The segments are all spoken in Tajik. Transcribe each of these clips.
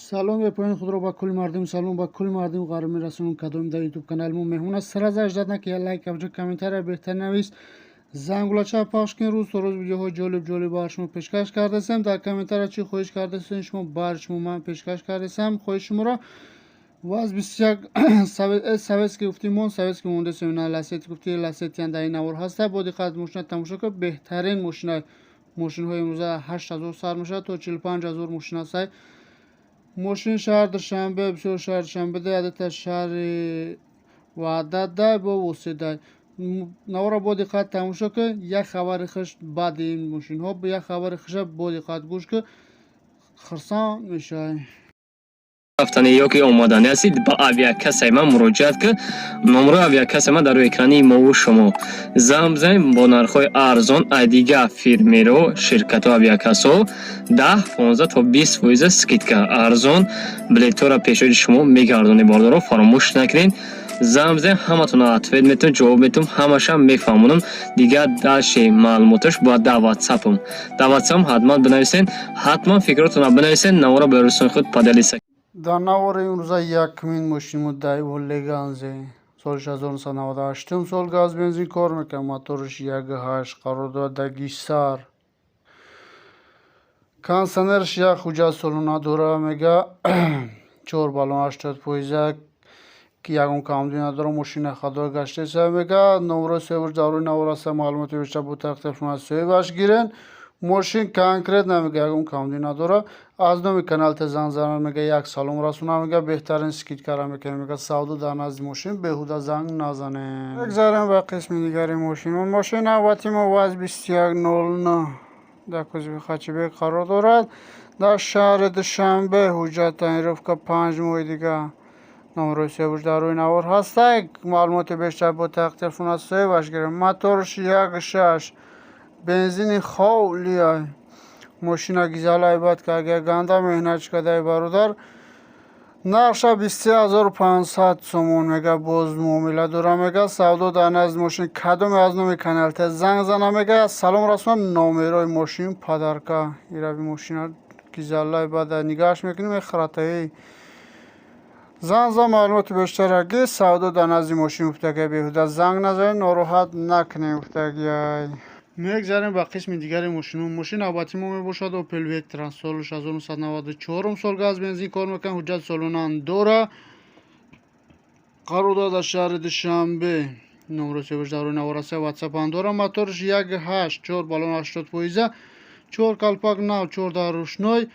سلام به پایین خود رو با کل مردم سلام با کل مردم قرار میرسونم کدوم در یوتیوب کانال مون مهمون است سر از اجداد نکه لایک ابجا کامنتر بهتر نویس زنگوله پخش کن روز تو روز ویدیوهای جالب بار شما پیشکش کردم در کامنتر چی خواهش کردین شما بار شما من پیشکش کردم خواهش شما را و از 21 سویس که گفتیم سویس که مونده سوینا لاسیت گفتی لاسیت در این نور هست با دقت ماشین تماشا کن بهترین ماشین های امروز 8000 سر میشه تا 45000 ماشین است ماشین شهر دوشنبه بسیار شهر دوشنبه ده عادت شهر وعدت ده با وسیده نورا با دقت تماشا که یک خبر خوش بعد این ماشین ها به یک خبر خوش با دقت گوش که خرسان میشه رفتنی یا که آمادانی هستید با اویاکس ما مراجعت که نمره اویاکس ما در روی اکرانی ما و شما زنگ با نرخ‌های ارزان دیگه فیرمی رو شرکت اویاکس ها 10 15 تا 20% سکیدکا ارزان بلیط را پیشنهاد شما میگردونی باردارو فراموش نکنین زنگ همتون اطفال میتون جواب میتونم همش هم میفهمونم دیگه داش معلوماتش با در واتساپم حتما بنویسین حتما فکراتون بنویسین نمره به رسون خود پادالیس در نوار این روزا یکمین ماشین مدعی و لگانزه سالش 1998 سال گاز بنزین کار میکنه موتورش 1.8 قرار داده گیسار کانسنرش یک خوجه سالونا دوره میگه 4 بالون 80 پویزه که یکم کامدی نداره ماشین خدا گشته سه میگه نمره سویش داروی نوره سه معلوماتی بیشتر بود تختف شما سویش گیرن ماشین کانکریت نمیگه یکم کامدی نداره از نومی کانال تزن زنان میگه یک سالم رسونه میگه بهترین سکیت کاره میکنه میگه سعودو در نزد ماشین بهوده زنگ نزنه بگذارم به قسم دیگری ماشین اون ماشین اوتی ما واز 2109 در کزی بخچی به قرار دارد در شهر دوشنبه حجت ایروفکا 5 ماه دیگه نمره سویش در روی نوار هسته معلومات بیشتر با تختیفون از سویش گیرم موتورش 1.6 بنزین خولی های ماشین گیزالای باید که اگر گنده مهنج کده برادر نقش 23500 سومون میگه باز معامله دوره میگه سودا در نزد ماشین کدوم از نومی کانال ته زنگ زنه میگه سلام رسما نامرای ماشین پدرکا ایرا بی ماشین گیزالای باید نگاهش میکنیم خرطایی زنگ معلومات بیشتر اگه سودا در نزد ماشین افتاگه بیهوده زنگ نزنید ناراحت نکنه افتاگه میگذاریم با قسم دیگر ماشین آباتی ما میباشد اوپل وکترا سالش 1994 سال گاز بنزین کار میکنه حجت سالونان دوره قرار داد شهر دوشنبه نمره سویش در روی نوارسه واتساپ اندوره موتورش 1.8 4 بالون 80 پویزه 4 کلپاک نو 4 در روشنای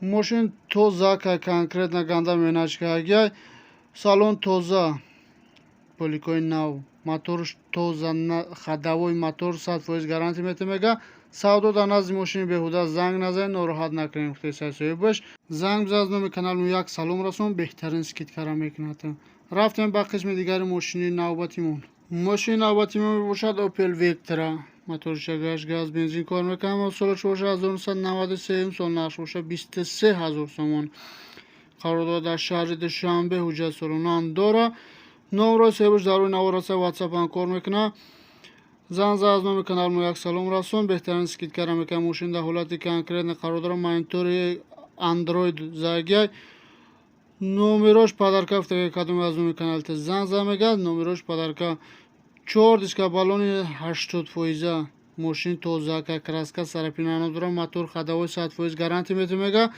ماشین توزه که کانکریت نگنده میناج که اگه سالون توزه پولیکوی نو موتورش توزه خداوی موتور 100% گارانتی میگه سودا در نزد ماشین بهوده زنگ نزنید ناراحت نکنید وقتی سایه باش زنگ بزنید نام کانال مو یک سلام رسون بهترین سکیت کارا میکنه رفتیم با قسم دیگر ماشین نوبتیمون ماشین نوبتیمون باشد اوپل وکترا موتورش گاز بنزین کار میکنه سالش باشه 1993 سال نقش باشه 23000 تومان قرارداد در شهر دوشنبه حجت سالونان داره نمره سویش در روی نوارسه واتساپ هم کار میکنه زنگ از نام کانال مو یک سلام رسون بهترین سکیت کاره میکنه ماشین در حالتی کانکریت قرار داره مانیتور اندروید زاگی نمرش پدرکا افتاده کدوم از نام کانال ته زنگ میگه نمرش پدرکا 4 دیسک بالون 80 پویزه ماشین توزه که کراسکا سرپینا نداره موتور خداوی 100% گارانتی میگه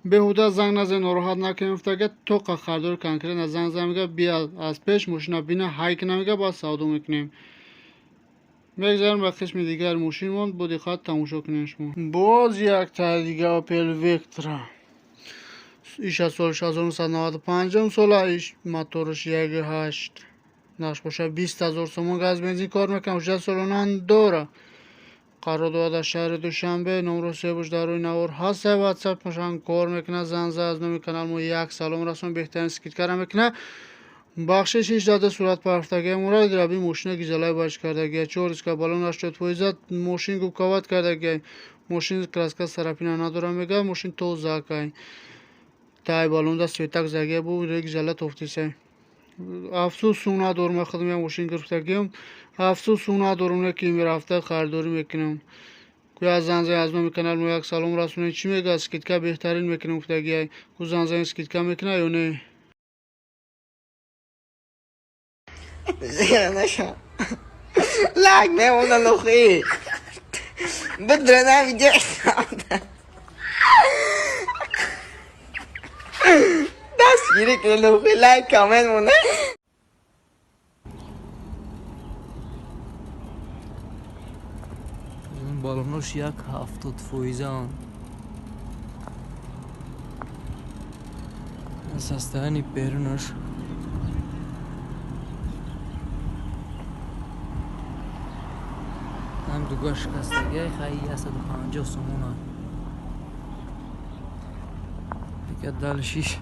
بهوده زنگ نزن ناراحت نکنید افتاگه تو خریدار کانکریت از زنگ میگه بیا از پیش ماشین بینه هایک نمیگه با سودا میکنیم میگذاریم به قسم دیگر ماشین مون با دقت تماشا کنیم شما باز یک تا دیگه اوپل وکترا ایش سالش 1995 سال ایش موتورش 1.8 نقش باشه 20000 تومان گاز بنزین کار میکنه حجت سالونان دوره قرار داد شهر دوشنبه نمره سویش در روی نوار هست واتساپ مشان کار میکنه زنگ از نام کانال مو یک سلام رسون بهترین سکیت کاره میکنه بخشش داده صورت پرفتگی مورد ربی ماشین گیزالای باش کردگی 4 اسکا بالون 80 پویزه ماشین گو کاوت کردگی ماشین کراسکا سرپینا نداره میگه ماشین تو زاکای تای بالون دا سویتک زاگی بو گیزالا توفتیسه افسوس ندارم خدمت ماشین گرفتگیم افسوس ندارم که میرفته خریداری میکنم یا زنزه از نام کانال مو یک سلام رسونه چی میگه اسکیتکا بهترین میکنه گفتگی کو زنزه اسکیتکا میکنه یا نه زیر نشم لگ نمونه لخی بدره نمیده دست گیری که لخی لگ کامل مونه بالونش 70% آن سستانی بیرونش هم دوگاه شکستگی خیلی 150 سومون هم دیگه دلشیش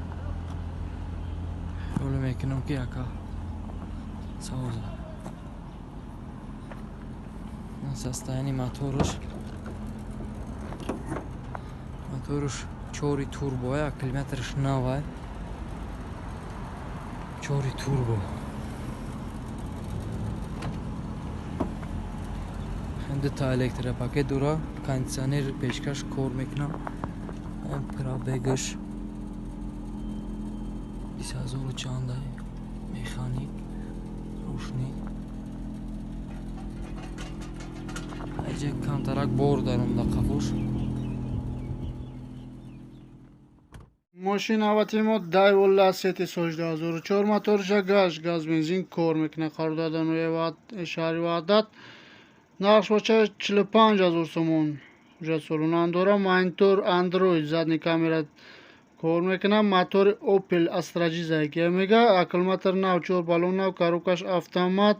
اولو میکنم که یکا سوزه سستانی موتورش 4 turbo 1 kilometrش 9 4 turbo hem de ta elektra paket dura kondisyoner peşkaş kor mekna hem prabegış isazolu çanda mekanik roşni ayrıca kantarak bor darında kafuş ماشین هواتی ما دای والله سیتی سوش 2004 موتورش گاز بنزین کار میکنه قرارداد نوی وعد اشاری وعدت نقش باشه 45,000 سومون جا سولونان داره مانیتور اندروید زدنی کامera کار میکنه موتور اوپل استراجی زایگی میگه اکلمتر نو 4 بالون نو کاروکش автомат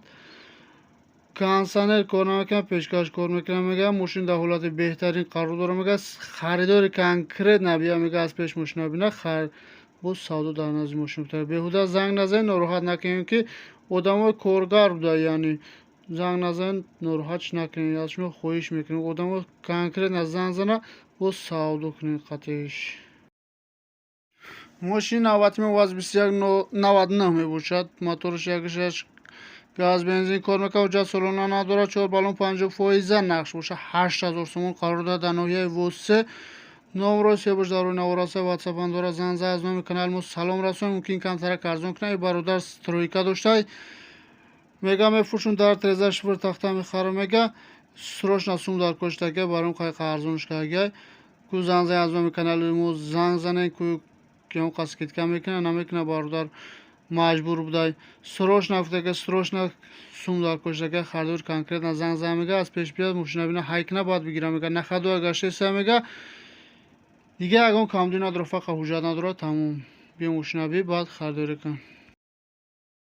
کانسانر کار نمیکنه پیشکش کار میکنه میگه ماشین در حالت بهترین قرار داره میگه خریدار کنکرت نبیه میگه از پیش ماشین نبینه بو سودا در نزد ماشین بتره بهوده زنگ نزن ناراحت نکنین که آدمای کارگر بوده یعنی زنگ نزن ناراحتش نکنین ازشون خواهش میکنین آدمای کنکرت نزن زنه بو سودا کنین قطعش ماشین 91 میباشد موتورش یکیش گاز بنزین کار میکنه و جا سولونا نداره 4 بالون 50% نقش باشه 8,000 سومون قرار داده نویه وسه نمره سیبش دارو نوراسه واتساپ اندورا زنزه از نام کانال مو سلام رسون ممکن کمتر ارزون کنه برادر سترویکا داشته میگه میفروشون در 34 تخته میخره میگه سروش نسوم در کشتگه برام خیلی ارزونش که کو زنزه از نام کانال مو زنگ زنه کو که اون قسکت کم میکنه نمیکنه برادر مجبور بوده سروش نفته که سروش نه سوم در کشتگه خریدار کنکرت نه زنگ زنه میگه از پیش بیاد ماشین بینه هایک نباید بگیره میگه نه خدو گشته سه میگه دیگه اگه اون کامدی نداره فقط حجت نداره تموم بیا ماشین بعد خریداری کن